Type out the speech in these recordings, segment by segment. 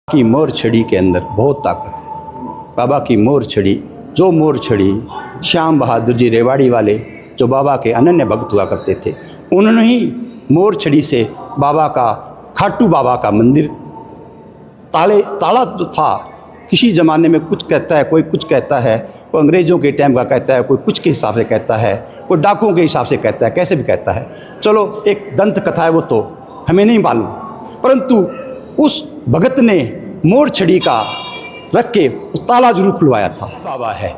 की मोर छड़ी के अंदर बहुत ताकत है। बाबा की मोर छड़ी, जो मोर छड़ी श्याम बहादुर जी रेवाड़ी वाले जो बाबा के अनन्य भक्त हुआ करते थे, उन्होंने ही मोर छड़ी से बाबा का, खाटू बाबा का मंदिर ताला तो था। किसी ज़माने में कुछ कहता है, कोई कुछ कहता है, कोई अंग्रेज़ों के टाइम का कहता है, कोई कुछ के हिसाब से कहता है, कोई डाकुओं के हिसाब से कहता है, कैसे भी कहता है। चलो एक दंत कथा है, वो तो हमें नहीं मालूम, परंतु उस भगत ने मोर छड़ी का रख के उस ताला जरूर खुलवाया था। बाबा है,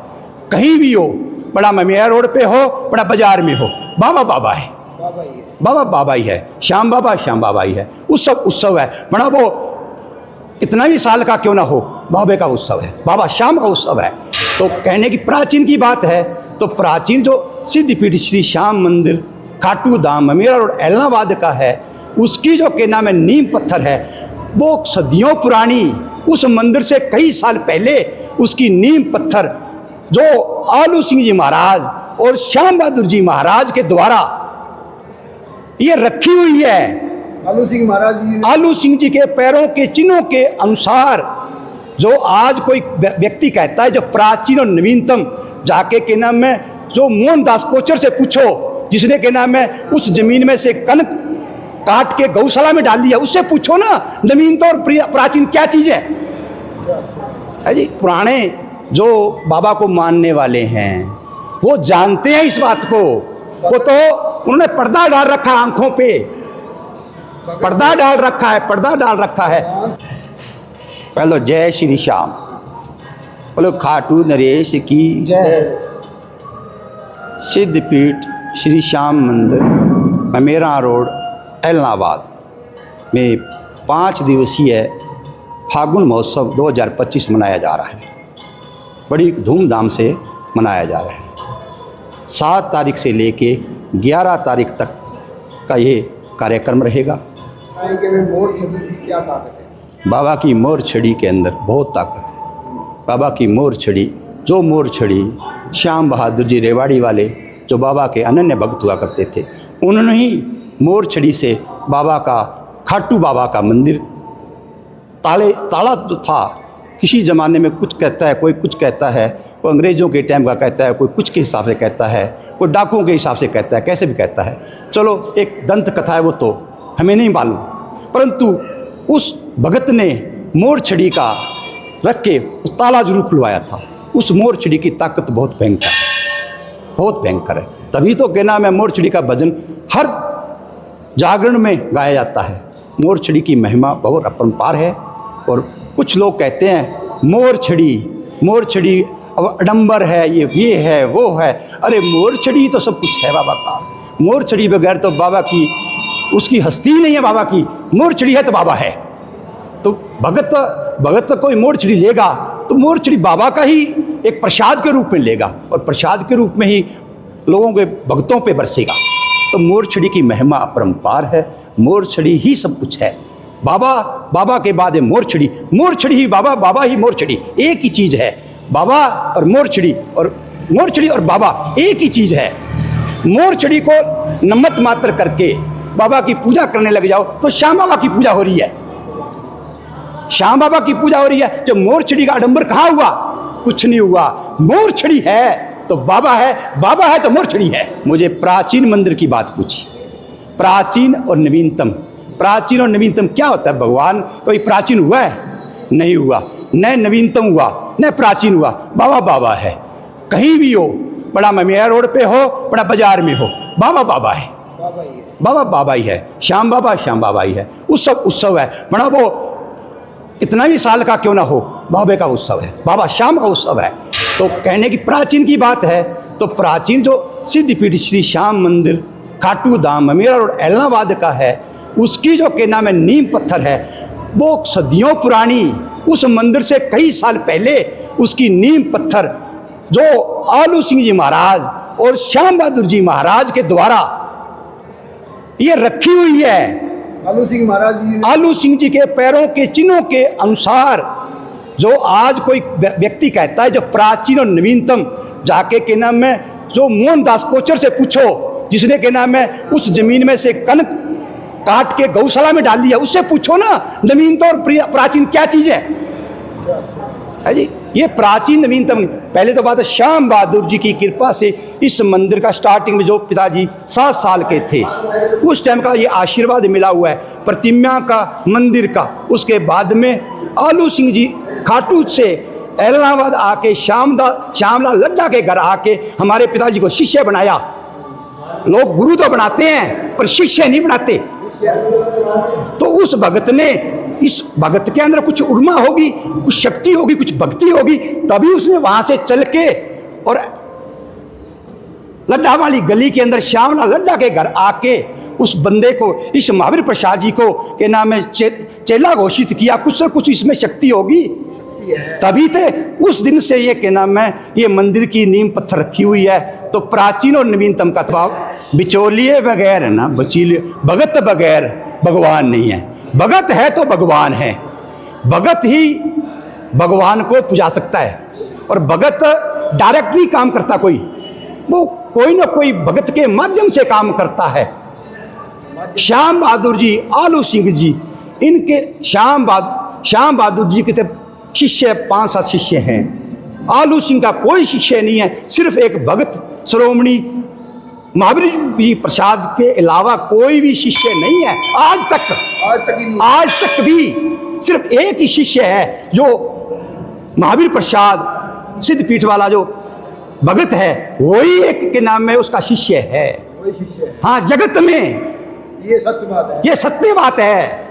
कहीं भी हो, बड़ा ममिया रोड पे हो, बड़ा बाजार में हो, बाबा बाबा है, बाबा बाबा ही है, श्याम बाबा ही है। उत्सव है, बड़ा वो कितना भी साल का क्यों ना हो, बाबे का उत्सव है, बाबा श्याम का उत्सव है। तो कहने की प्राचीन की बात है, तो प्राचीन जो सिद्धपीठ श्री श्याम मंदिर खाटू धाम ममेरा रोड एलनाबाद का है, उसकी जो के नाम है नीम पत्थर है, वो सदियों पुरानी, उस मंदिर से कई साल पहले उसकी नीम पत्थर जो आलू सिंह जी महाराज और श्याम बहादुर जी महाराज के द्वारा ये रखी हुई है। आलू सिंह महाराज जी, आलू सिंह जी के पैरों के चिन्हों के अनुसार, जो आज कोई व्यक्ति कहता है जो प्राचीन और नवीनतम, जाके के नाम में जो मोहनदास कोचर से पूछो, जिसने के नाम में उस जमीन में से कनक काट के गौशाला में डाल दिया, उससे पूछो ना नवीनता और प्राचीन क्या चीज है जी। पुराने जो बाबा को मानने वाले हैं वो जानते हैं इस बात को। वो तो उन्होंने पर्दा डाल रखा है, आंखों पे पर्दा डाल रखा है। पहले जय श्री श्याम, बोलो खाटू नरेश की जय। सिद्धपीठ श्री श्याम मंदिर ममेरा रोड एलनाबाद में 5 दिवसीय फागुन महोत्सव 2025 मनाया जा रहा है। बड़ी धूमधाम से मनाया जा रहा है। 7 तारीख से लेके 11 तारीख तक का ये कार्यक्रम रहेगा। मोर छड़ी की क्या ताकत है? बाबा की मोर छड़ी के अंदर बहुत ताकत है। बाबा की मोर छड़ी, जो मोर छड़ी श्याम बहादुर जी रेवाड़ी वाले जो बाबा के अनन्य भक्त हुआ करते थे, उन्होंने ही मोर छड़ी से बाबा का, खाटू बाबा का मंदिर ताला तो था। किसी ज़माने में कुछ कहता है, कोई कुछ कहता है, कोई अंग्रेज़ों के टाइम का कहता है, कोई कुछ के हिसाब से कहता है, कोई डाकुओं के हिसाब से कहता है, कैसे भी कहता है। चलो एक दंत कथा है, वो तो हमें नहीं मालूम, परंतु उस भगत ने मोर छड़ी का रख के उस ताला जरूर खुलवाया था। उस मोर छड़ी की ताकत बहुत भयंकर है, बहुत भयंकर है। तभी तो कहना मैं मोर छड़ी का भजन हर जागरण में गाया जाता है। मोर छड़ी की महिमा बहुत अपरंपार है। और कुछ लोग कहते हैं मोर छड़ी अब अडंबर है, ये है वो है। अरे मोर छड़ी तो सब कुछ है बाबा का। मोर छड़ी बगैर तो बाबा की उसकी हस्ती ही नहीं है। बाबा की मोर छड़ी है तो बाबा है। तो भगत तो कोई मोर छड़ी लेगा तो मोर छड़ी बाबा का ही एक प्रसाद के रूप में लेगा, और प्रसाद के रूप में ही लोगों के भक्तों पे बरसेगा। तो मोर छड़ी की महिमा अपरंपार है। मोर छड़ी ही सब कुछ है। बाबा के बाद है मोर छड़ी ही बाबा ही मोर छड़ी, एक ही चीज़ है। बाबा और मोर छड़ी और बाबा एक ही चीज़ है। मोर छड़ी को नमत मात्र करके बाबा की पूजा करने लग जाओ तो श्याम बाबा की पूजा हो रही है। श्याम बाबा की पूजा हो रही है। जो मोर छड़ी का आडंबर कहाँ हुआ? कुछ नहीं हुआ। मोर छड़ी है तो बाबा है तो मोर छड़ी है। मुझे प्राचीन मंदिर की बात पूछी। प्राचीन और नवीनतम क्या होता है? भगवान कोई प्राचीन हुआ है? नहीं हुआ। न नवीनतम हुआ न प्राचीन हुआ। बाबा है, कहीं भी हो, बड़ा ममिया रोड पे हो, बड़ा बाजार में हो, बाबा बाबा है, बाबा बाबा ही है। श्याम बाबा ही है। उत्सव है, बड़ा वो कितना भी साल का क्यों ना हो, बाबे का उत्सव है, बाबा श्याम का उत्सव है। तो कहने की प्राचीन की बात है, तो प्राचीन जो सिद्धपीठ श्री श्याम मंदिर खाटू धाम ममेरा रोड एलनाबाद का है, उसकी जो के नाम है नीम पत्थर है, वो सदियों पुरानी, उस मंदिर से कई साल पहले उसकी नीम पत्थर जो आलू सिंह जी महाराज और श्याम बहादुर जी महाराज के द्वारा ये रखी हुई है। आलू सिंह महाराज जी, आलू सिंह जी के पैरों के चिन्हों के अनुसार, जो आज कोई व्यक्ति कहता है जो प्राचीन और नवीनतम, जाके के नाम में जो मोहनदास कोचर से पूछो, जिसने के नाम में उस जमीन में से कनक काट के गौशाला में डाल दिया। उससे पूछो ना नवीनता और प्राचीन क्या चीज है जी। ये प्राचीन नवीनतम, पहले तो बात है श्याम बहादुर जी की कृपा से इस मंदिर का स्टार्टिंग में जो पिताजी 7 साल के थे उस टाइम का ये आशीर्वाद मिला हुआ है प्रतिमा का, मंदिर का। उसके बाद में आलू सिंह जी खाटू से इलाहाबाद आके श्यामलाल लड्डा के घर आके हमारे पिताजी को शिष्य बनाया। लोग गुरु तो बनाते हैं पर शिष्य नहीं बनाते। तो उस भगत ने, इस भगत के अंदर कुछ उर्मा होगी, कुछ शक्ति होगी, कुछ भक्ति होगी, तभी उसने वहां से चल के और लड्डा वाली गली के अंदर श्यामलाल लड्डा के घर आके उस बंदे को, इस महावीर प्रसाद जी को के नाम में चेला घोषित किया। कुछ न कुछ इसमें शक्ति होगी, तभी थे। उस दिन से ये के नाम है ये मंदिर की नींव पत्थर रखी हुई है। तो प्राचीन और नवीनतम का भाव, बिचौलिए बगैर है ना, बचीलिए भगत बगैर भगवान नहीं है। भगत है तो भगवान है, भगत ही भगवान को पुजा सकता है। और भगत डायरेक्ट नहीं काम करता, वो कोई ना कोई भगत के माध्यम से काम करता है। श्याम बहादुर जी, आलू सिंह जी, इनके श्याम बहादुर जी के शिष्य 5-7 शिष्य हैं। आलू सिंह का कोई शिष्य नहीं है, सिर्फ एक भगत श्रोमणी महावीर जी प्रसाद के अलावा कोई भी शिष्य नहीं है आज तक भी सिर्फ एक ही शिष्य है जो महावीर प्रसाद सिद्धपीठ वाला जो भगत है, वही एक के नाम में उसका शिष्य है। हाँ, जगत में ये सत्य बात है, ये सत्य बात है।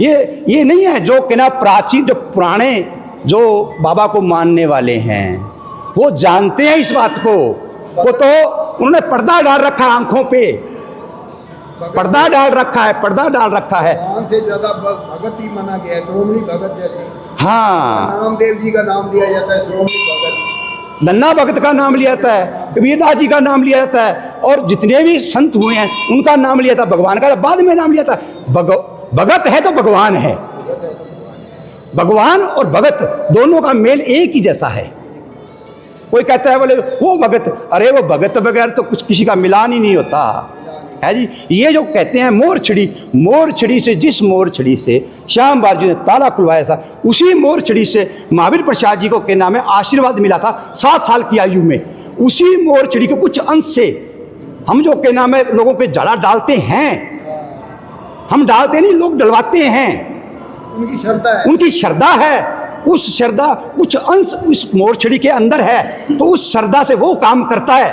ये नहीं है जो कि ना प्राचीन, जो पुराने, जो बाबा को मानने वाले हैं वो जानते हैं इस बात को। वो तो उन्होंने पर्दा डाल रखा है, आंखों पे पर्दा डाल रखा है। नाम से ज्यादा भगत ही माना गया है, श्रोमणी भगत जैसे। हाँ, नामदेव जी का नाम दिया जाता है श्रोमणी भगत, नन्ना भगत का नाम लिया जाता है, कबीरदास जी का नाम लिया जाता है, और जितने भी संत हुए हैं उनका नाम लिया था। भगवान का बाद में नाम लिया था। भगत है तो भगवान है। भगवान और भगत दोनों का मेल एक ही जैसा है। कोई कहता है बोले वो भगत, अरे वो भगत बगैर तो कुछ किसी का मिलान ही नहीं होता है जी। ये जो कहते हैं मोर छड़ी से, जिस मोर छड़ी से श्याम बहादुर जी ने ताला खुलवाया था, उसी मोर छड़ी से महावीर प्रसाद जी को के नाम में आशीर्वाद मिला था 7 साल की आयु में। उसी मोर छड़ी के कुछ अंश से हम जो के नाम है लोगों पे जड़ा डालते हैं, हम डालते नहीं, लोग डलवाते हैं। उनकी श्रद्धा है। उस श्रद्धा कुछ अंश उस मोरछड़ी के अंदर है, तो उस श्रद्धा से वो काम करता है।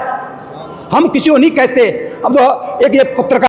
हम किसी को नहीं कहते। अब तो एक ये पत्रकार